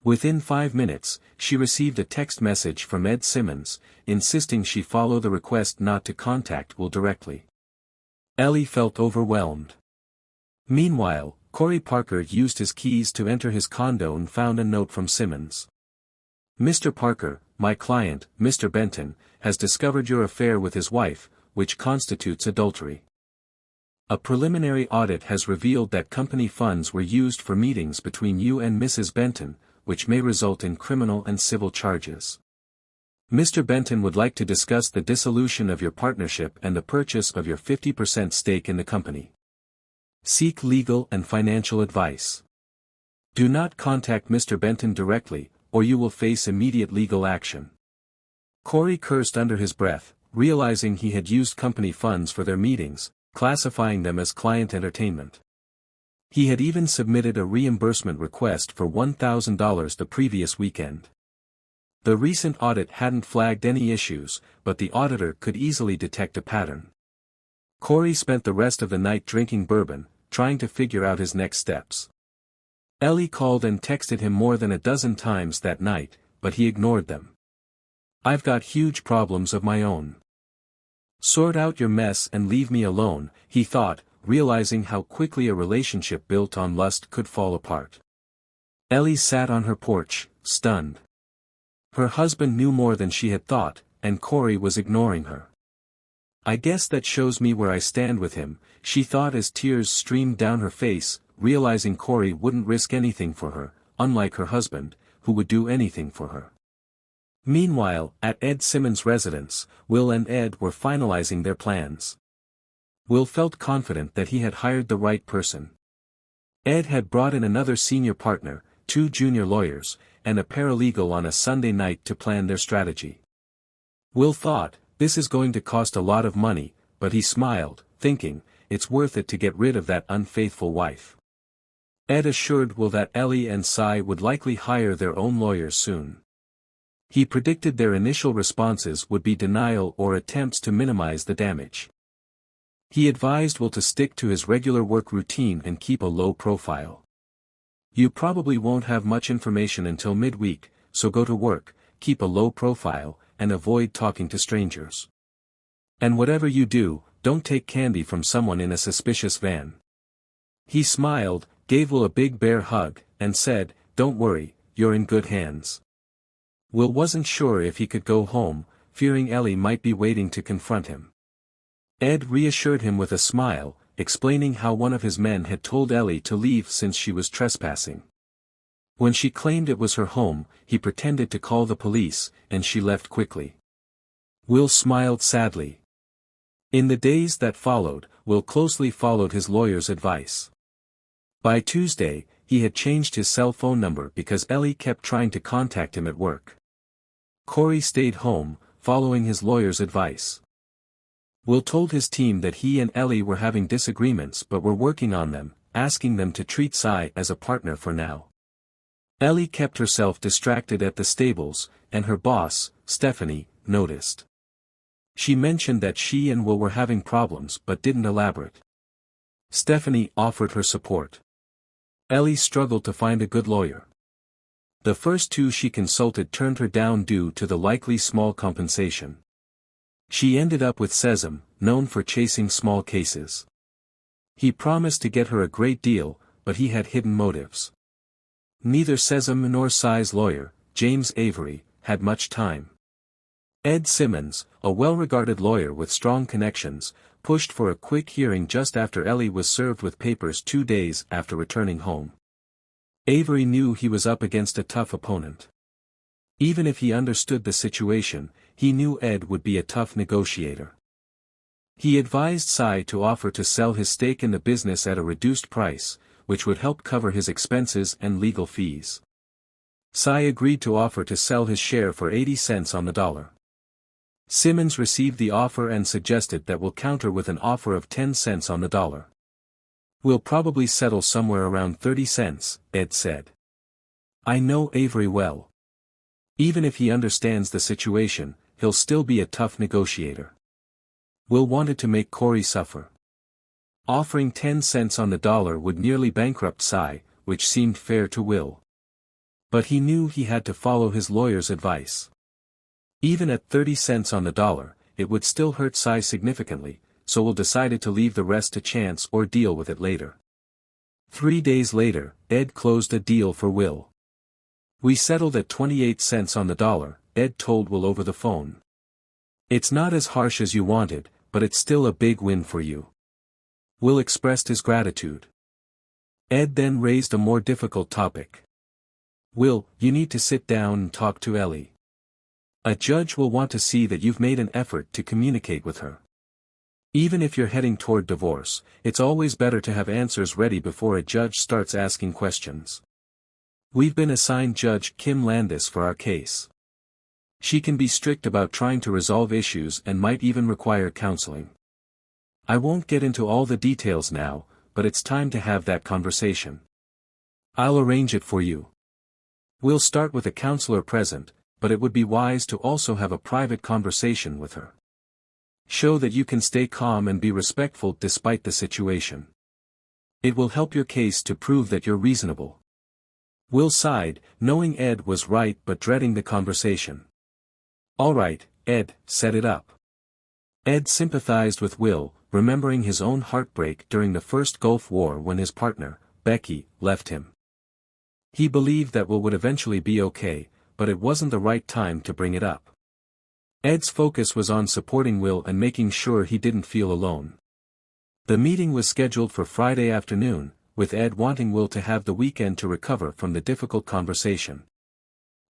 Within 5 minutes, she received a text message from Ed Simmons, insisting she follow the request not to contact Will directly. Ellie felt overwhelmed. Meanwhile, Corey Parker used his keys to enter his condo and found a note from Simmons. Mr. Parker, my client, Mr. Benton, has discovered your affair with his wife, which constitutes adultery. A preliminary audit has revealed that company funds were used for meetings between you and Mrs. Benton, which may result in criminal and civil charges. Mr. Benton would like to discuss the dissolution of your partnership and the purchase of your 50% stake in the company. Seek legal and financial advice. Do not contact Mr. Benton directly, or you will face immediate legal action. Corey cursed under his breath, realizing he had used company funds for their meetings, classifying them as client entertainment. He had even submitted a reimbursement request for $1,000 the previous weekend. The recent audit hadn't flagged any issues, but the auditor could easily detect a pattern. Corey spent the rest of the night drinking bourbon, trying to figure out his next steps. Ellie called and texted him more than a dozen times that night, but he ignored them. I've got huge problems of my own. Sort out your mess and leave me alone, he thought, realizing how quickly a relationship built on lust could fall apart. Ellie sat on her porch, stunned. Her husband knew more than she had thought, and Corey was ignoring her. I guess that shows me where I stand with him, she thought as tears streamed down her face, realizing Corey wouldn't risk anything for her, unlike her husband, who would do anything for her. Meanwhile, at Ed Simmons' residence, Will and Ed were finalizing their plans. Will felt confident that he had hired the right person. Ed had brought in another senior partner, 2 junior lawyers, and a paralegal on a Sunday night to plan their strategy. Will thought, this is going to cost a lot of money, but he smiled, thinking, it's worth it to get rid of that unfaithful wife. Ed assured Will that Ellie and Cy would likely hire their own lawyers soon. He predicted their initial responses would be denial or attempts to minimize the damage. He advised Will to stick to his regular work routine and keep a low profile. You probably won't have much information until midweek, so go to work, keep a low profile, and avoid talking to strangers. And whatever you do, don't take candy from someone in a suspicious van. He smiled, gave Will a big bear hug, and said, don't worry, you're in good hands. Will wasn't sure if he could go home, fearing Ellie might be waiting to confront him. Ed reassured him with a smile, explaining how one of his men had told Ellie to leave since she was trespassing. When she claimed it was her home, he pretended to call the police, and she left quickly. Will smiled sadly. In the days that followed, Will closely followed his lawyer's advice. By Tuesday, he had changed his cell phone number because Ellie kept trying to contact him at work. Corey stayed home, following his lawyer's advice. Will told his team that he and Ellie were having disagreements but were working on them, asking them to treat Cy as a partner for now. Ellie kept herself distracted at the stables, and her boss, Stephanie, noticed. She mentioned that she and Will were having problems but didn't elaborate. Stephanie offered her support. Ellie struggled to find a good lawyer. The first two she consulted turned her down due to the likely small compensation. She ended up with Sesam, known for chasing small cases. He promised to get her a great deal, but he had hidden motives. Neither Sesam nor Cy's lawyer, James Avery, had much time. Ed Simmons, a well-regarded lawyer with strong connections, pushed for a quick hearing just after Ellie was served with papers 2 days after returning home. Avery knew he was up against a tough opponent. Even if he understood the situation, he knew Ed would be a tough negotiator. He advised Cy to offer to sell his stake in the business at a reduced price, which would help cover his expenses and legal fees. Cy agreed to offer to sell his share for 80 cents on the dollar. Simmons received the offer and suggested that Will counter with an offer of 10 cents on the dollar. "We'll probably settle somewhere around 30 cents, Ed said. "I know Avery well. Even if he understands the situation, he'll still be a tough negotiator." Will wanted to make Corey suffer. Offering 10 cents on the dollar would nearly bankrupt Cy, which seemed fair to Will. But he knew he had to follow his lawyer's advice. Even at 30 cents on the dollar, it would still hurt Cy significantly, so Will decided to leave the rest to chance or deal with it later. 3 days later, Ed closed a deal for Will. "We settled at 28 cents on the dollar," Ed told Will over the phone. "It's not as harsh as you wanted, but it's still a big win for you." Will expressed his gratitude. Ed then raised a more difficult topic. "Will, you need to sit down and talk to Ellie. A judge will want to see that you've made an effort to communicate with her. Even if you're heading toward divorce, it's always better to have answers ready before a judge starts asking questions. We've been assigned Judge Kim Landis for our case. She can be strict about trying to resolve issues and might even require counseling. I won't get into all the details now, but it's time to have that conversation. I'll arrange it for you. We'll start with a counselor present, but it would be wise to also have a private conversation with her. Show that you can stay calm and be respectful despite the situation. It will help your case to prove that you're reasonable." Will sighed, knowing Ed was right but dreading the conversation. "All right, Ed, set it up." Ed sympathized with Will, remembering his own heartbreak during the first Gulf War when his partner, Becky, left him. He believed that Will would eventually be okay, but it wasn't the right time to bring it up. Ed's focus was on supporting Will and making sure he didn't feel alone. The meeting was scheduled for Friday afternoon, with Ed wanting Will to have the weekend to recover from the difficult conversation.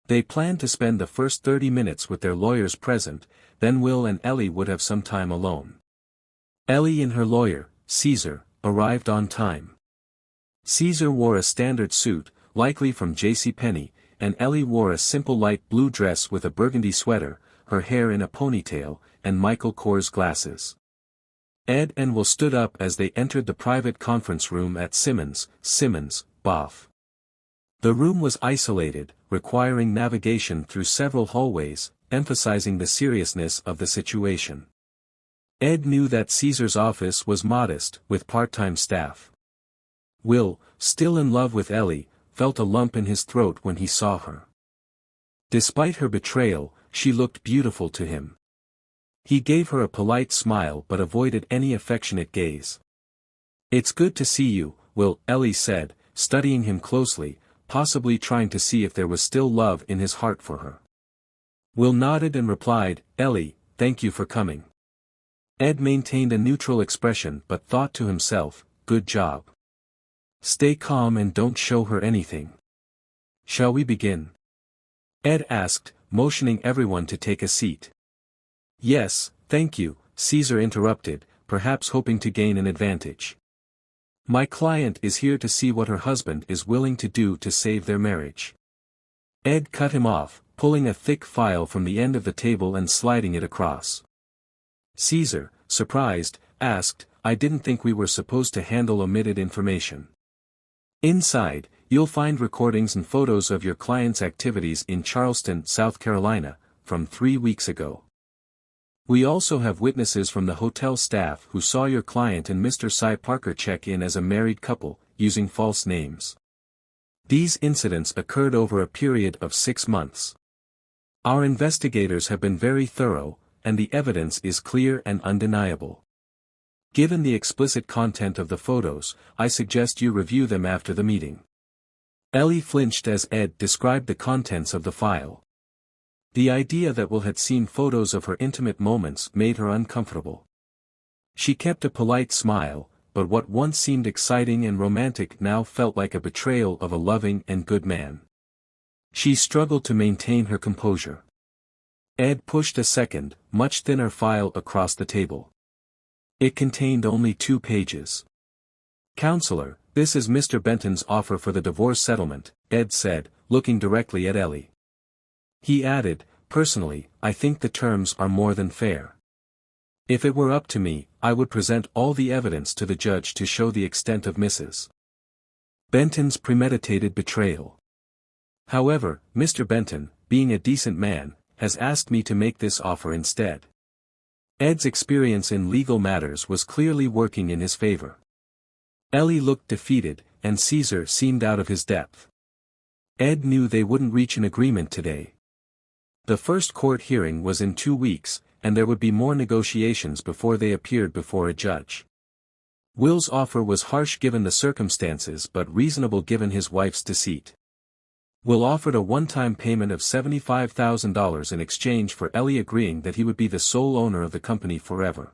They planned to spend the first 30 minutes with their lawyers present, then Will and Ellie would have some time alone. Ellie and her lawyer, Caesar, arrived on time. Caesar wore a standard suit, likely from JCPenney, and Ellie wore a simple light blue dress with a burgundy sweater, her hair in a ponytail, and Michael Kors glasses. Ed and Will stood up as they entered the private conference room at Simmons, Boff. The room was isolated, requiring navigation through several hallways, emphasizing the seriousness of the situation. Ed knew that Caesar's office was modest, with part-time staff. Will, still in love with Ellie, felt a lump in his throat when he saw her. Despite her betrayal, she looked beautiful to him. He gave her a polite smile but avoided any affectionate gaze. "It's good to see you, Will," Ellie said, studying him closely, possibly trying to see if there was still love in his heart for her. Will nodded and replied, "Ellie, thank you for coming." Ed maintained a neutral expression but thought to himself, "Good job. Stay calm and don't show her anything. Shall we begin?" Ed asked, motioning everyone to take a seat. "Yes, thank you," Caesar interrupted, perhaps hoping to gain an advantage. "My client is here to see what her husband is willing to do to save their marriage." Ed cut him off, pulling a thick file from the end of the table and sliding it across. "Caesar, surprised, asked, "I didn't think we were supposed to handle omitted information." Inside, you'll find recordings and photos of your client's activities in Charleston, South Carolina, from 3 weeks ago. We also have witnesses from the hotel staff who saw your client and Mr. Cy Parker check in as a married couple, using false names. These incidents occurred over a period of 6 months. Our investigators have been very thorough, and the evidence is clear and undeniable. Given the explicit content of the photos, I suggest you review them after the meeting. Ellie flinched as Ed described the contents of the file. The idea that Will had seen photos of her intimate moments made her uncomfortable. She kept a polite smile, but what once seemed exciting and romantic now felt like a betrayal of a loving and good man. She struggled to maintain her composure. Ed pushed a second, much thinner file across the table. It contained only 2 pages. "Counselor, this is Mr. Benton's offer for the divorce settlement," Ed said, looking directly at Ellie. He added, "Personally, I think the terms are more than fair. If it were up to me, I would present all the evidence to the judge to show the extent of Mrs. Benton's premeditated betrayal. However, Mr. Benton, being a decent man, has asked me to make this offer instead." Ed's experience in legal matters was clearly working in his favor. Ellie looked defeated, and Caesar seemed out of his depth. Ed knew they wouldn't reach an agreement today. The first court hearing was in 2 weeks, and there would be more negotiations before they appeared before a judge. Will's offer was harsh given the circumstances but reasonable given his wife's deceit. Will offered a one-time payment of $75,000 in exchange for Ellie agreeing that he would be the sole owner of the company forever.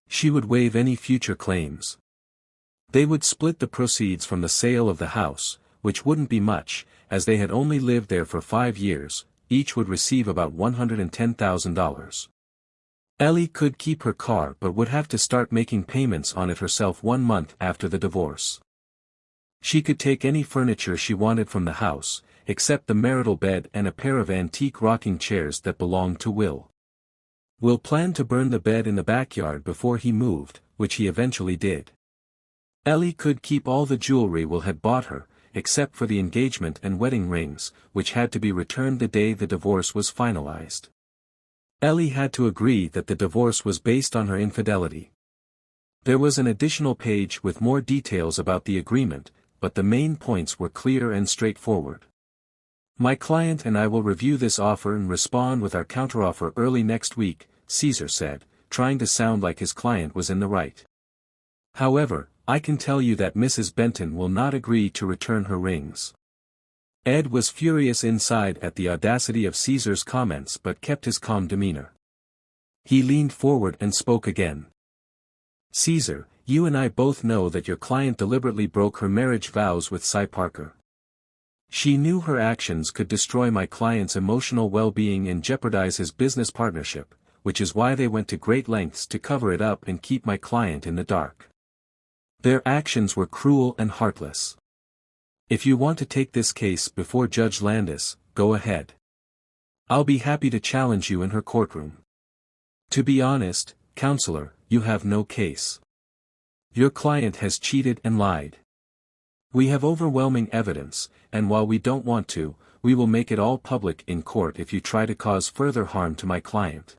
She would waive any future claims. They would split the proceeds from the sale of the house, which wouldn't be much, as they had only lived there for 5 years, each would receive about $110,000. Ellie could keep her car but would have to start making payments on it herself 1 month after the divorce. She could take any furniture she wanted from the house, except the marital bed and a pair of antique rocking chairs that belonged to Will. Will planned to burn the bed in the backyard before he moved, which he eventually did. Ellie could keep all the jewelry Will had bought her, except for the engagement and wedding rings, which had to be returned the day the divorce was finalized. Ellie had to agree that the divorce was based on her infidelity. There was an additional page with more details about the agreement, but the main points were clear and straightforward. "My client and I will review this offer and respond with our counteroffer early next week," Caesar said, trying to sound like his client was in the right. "However, I can tell you that Mrs. Benton will not agree to return her rings." Ed was furious inside at the audacity of Caesar's comments but kept his calm demeanor. He leaned forward and spoke again. "Caesar, you and I both know that your client deliberately broke her marriage vows with Cy Parker. She knew her actions could destroy my client's emotional well-being and jeopardize his business partnership, which is why they went to great lengths to cover it up and keep my client in the dark. Their actions were cruel and heartless. If you want to take this case before Judge Landis, go ahead. I'll be happy to challenge you in her courtroom. To be honest, counselor, you have no case. Your client has cheated and lied. We have overwhelming evidence, and while we don't want to, we will make it all public in court if you try to cause further harm to my client.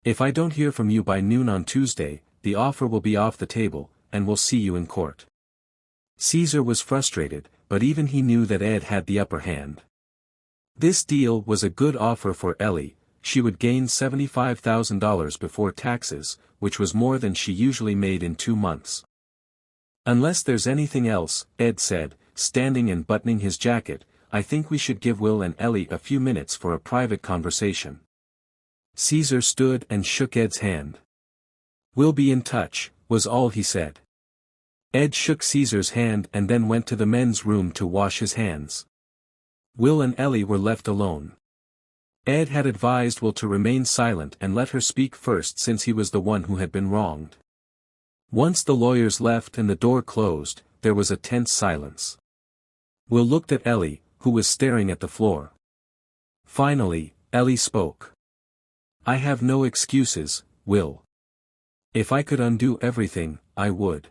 If I don't hear from you by noon on Tuesday, the offer will be off the table, and we'll see you in court." Caesar was frustrated, but even he knew that Ed had the upper hand. This deal was a good offer for Ellie. She would gain $75,000 before taxes, which was more than she usually made in 2 months. "Unless there's anything else," Ed said, standing and buttoning his jacket, "I think we should give Will and Ellie a few minutes for a private conversation." Caesar stood and shook Ed's hand. "We'll be in touch," was all he said. Ed shook Caesar's hand and then went to the men's room to wash his hands. Will and Ellie were left alone. Ed had advised Will to remain silent and let her speak first since he was the one who had been wronged. Once the lawyers left and the door closed, there was a tense silence. Will looked at Ellie, who was staring at the floor. Finally, Ellie spoke. "I have no excuses, Will. If I could undo everything, I would.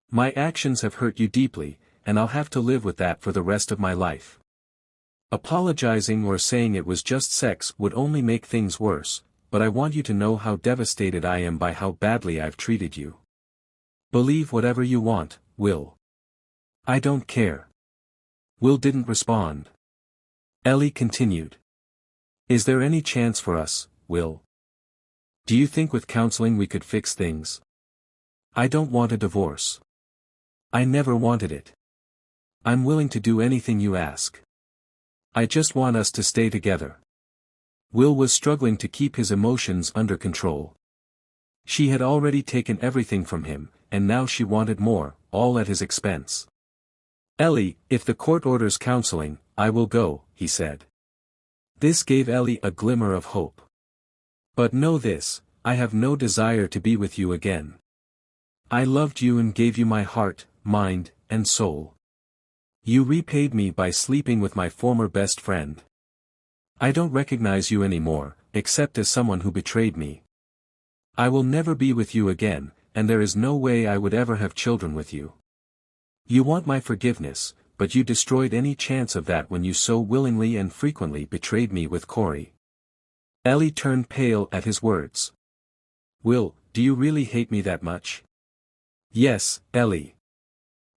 My actions have hurt you deeply, and I'll have to live with that for the rest of my life. Apologizing or saying it was just sex would only make things worse, but I want you to know how devastated I am by how badly I've treated you. Believe whatever you want, Will. I don't care. Will didn't respond. Ellie continued. Is there any chance for us, Will? Do you think with counseling we could fix things? I don't want a divorce. I never wanted it. I'm willing to do anything you ask. I just want us to stay together. Will was struggling to keep his emotions under control. She had already taken everything from him, and now she wanted more, all at his expense. Ellie, if the court orders counseling, I will go, he said. This gave Ellie a glimmer of hope. But know this, I have no desire to be with you again. I loved you and gave you my heart, mind, and soul. You repaid me by sleeping with my former best friend. I don't recognize you anymore, except as someone who betrayed me. I will never be with you again, and there is no way I would ever have children with you. You want my forgiveness, but you destroyed any chance of that when you so willingly and frequently betrayed me with Corey. Ellie turned pale at his words. Will, do you really hate me that much? Yes, Ellie.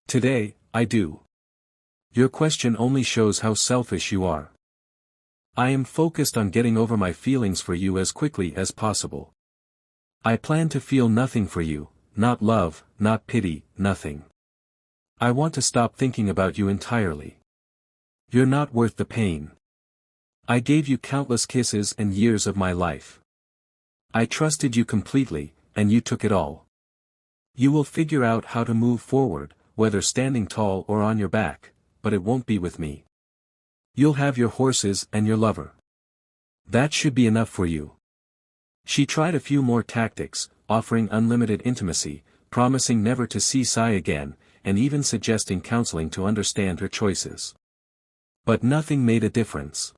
Today, I do. Your question only shows how selfish you are. I am focused on getting over my feelings for you as quickly as possible. I plan to feel nothing for you, not love, not pity, nothing. I want to stop thinking about you entirely. You're not worth the pain. I gave you countless kisses and years of my life. I trusted you completely, and you took it all. You will figure out how to move forward, whether standing tall or on your back, but it won't be with me. You'll have your horses and your lover. That should be enough for you. She tried a few more tactics, offering unlimited intimacy, promising never to see Sai again, and even suggesting counseling to understand her choices. But nothing made a difference.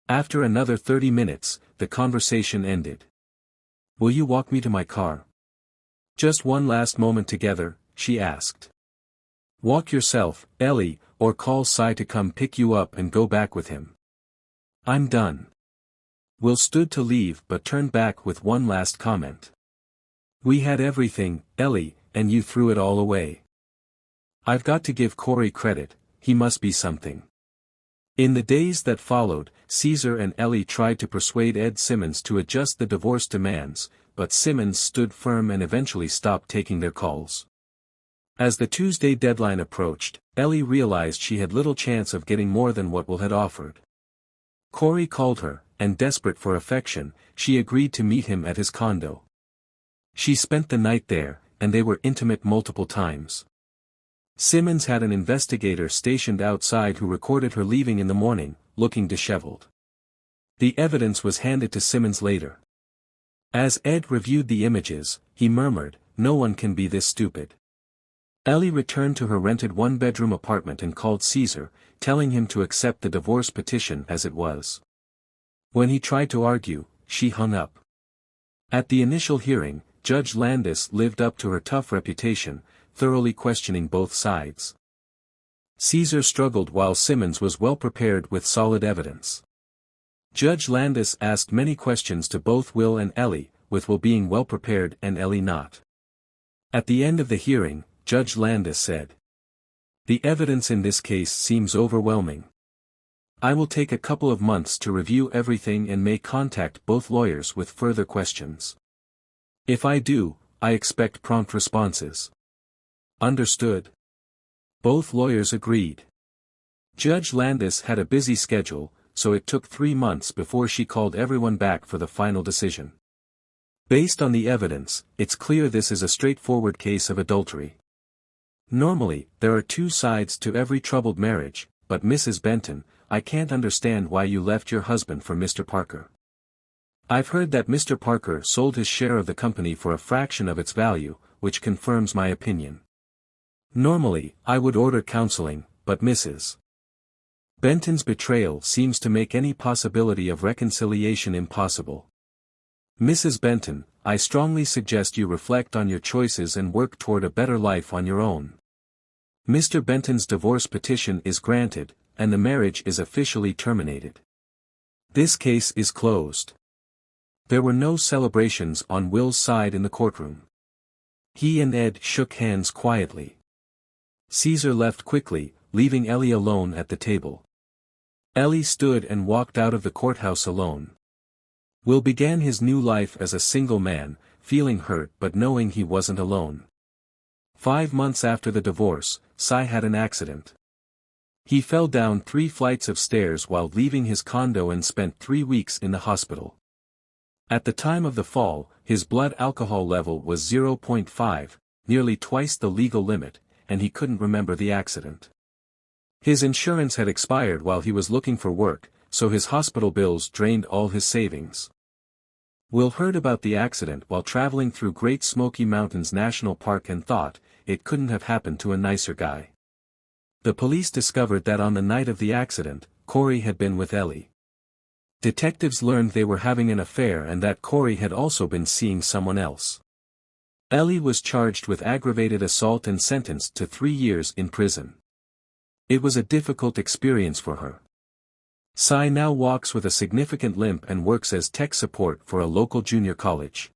After another 30 minutes, the conversation ended. Will you walk me to my car? Just one last moment together, she asked. Walk yourself, Ellie, or call Sai to come pick you up and go back with him. I'm done. Will stood to leave but turned back with one last comment. We had everything, Ellie, and you threw it all away. I've got to give Corey credit, he must be something. In the days that followed, Caesar and Ellie tried to persuade Ed Simmons to adjust the divorce demands, but Simmons stood firm and eventually stopped taking their calls. As the Tuesday deadline approached, Ellie realized she had little chance of getting more than what Will had offered. Corey called her, and desperate for affection, she agreed to meet him at his condo. She spent the night there, and they were intimate multiple times. Simmons had an investigator stationed outside who recorded her leaving in the morning, looking disheveled. The evidence was handed to Simmons later. As Ed reviewed the images, he murmured, "No one can be this stupid." Ellie returned to her rented one-bedroom apartment and called Caesar, telling him to accept the divorce petition as it was. When he tried to argue, she hung up. At the initial hearing, Judge Landis lived up to her tough reputation, thoroughly questioning both sides. Caesar struggled while Simmons was well prepared with solid evidence. Judge Landis asked many questions to both Will and Ellie, with Will being well prepared and Ellie not. At the end of the hearing, Judge Landis said, "The evidence in this case seems overwhelming. I will take a couple of months to review everything and may contact both lawyers with further questions. If I do, I expect prompt responses." Understood. Both lawyers agreed. Judge Landis had a busy schedule, so it took 3 months before she called everyone back for the final decision. Based on the evidence, it's clear this is a straightforward case of adultery. Normally, there are 2 sides to every troubled marriage, but Mrs. Benton, I can't understand why you left your husband for Mr. Parker. I've heard that Mr. Parker sold his share of the company for a fraction of its value, which confirms my opinion. Normally, I would order counseling, but Mrs. Benton's betrayal seems to make any possibility of reconciliation impossible. Mrs. Benton, I strongly suggest you reflect on your choices and work toward a better life on your own. Mr. Benton's divorce petition is granted, and the marriage is officially terminated. This case is closed. There were no celebrations on Will's side in the courtroom. He and Ed shook hands quietly. Caesar left quickly, leaving Ellie alone at the table. Ellie stood and walked out of the courthouse alone. Will began his new life as a single man, feeling hurt but knowing he wasn't alone. 5 months after the divorce, Cy had an accident. He fell down 3 flights of stairs while leaving his condo and spent 3 weeks in the hospital. At the time of the fall, his blood alcohol level was 0.5, nearly twice the legal limit, and he couldn't remember the accident. His insurance had expired while he was looking for work, so his hospital bills drained all his savings. Will heard about the accident while traveling through Great Smoky Mountains National Park and thought, it couldn't have happened to a nicer guy. The police discovered that on the night of the accident, Corey had been with Ellie. Detectives learned they were having an affair and that Corey had also been seeing someone else. Ellie was charged with aggravated assault and sentenced to 3 years in prison. It was a difficult experience for her. Cy now walks with a significant limp and works as tech support for a local junior college.